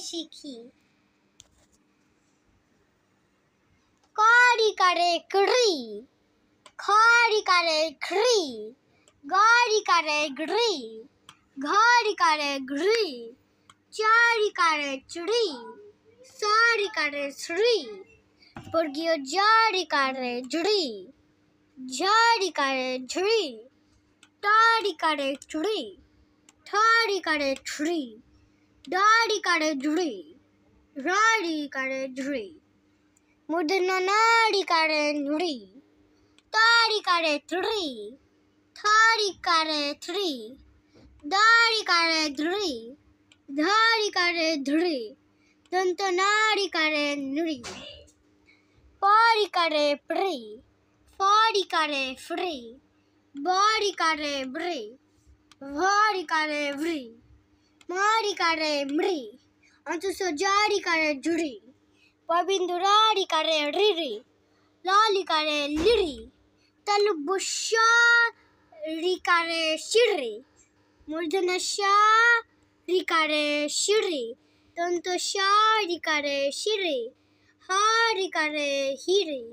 শিখি। করিকারে করি, খরিকারে ঘৃ, গরিকারে ঘৃ, ঘরিকারে ঘৃ, চারিকারে চুড়ি, সারিকারে শ্রী, বর্গীয় জারিকারে ঝুড়ি, ঝারিকারে ঝুড়ি, টারিকারে চুড়ি, ঠারিকারে ছুরি, ডারিকারে ঝুড়ি, রারিকারে ঝুড়ি, মূর্ধন্য নারিকারে নুড়ি, তারিকারে ত্রি, থারিকারে ত্রি, দারিকারে ধ্রি, ধারিকারে ধ্রি, দন্ত নারিকারে নুড়ি, পারিকারে প্রি, ফারিকারে ফ্রি, বারিকারে ব্রি, ভারিকারে ভ্রি, মারিকারে মৃ, অন্তঃ জারিকারে ঝুড়ি, পবিন্দু রারিকারে রিরি, লালিকারে লিরি, তালুবুসারিকারে শিরি, মূর্ধন্য সারিকারে শিরি, দন্ত সারিকারে শিরি, হারিকারে হিরি।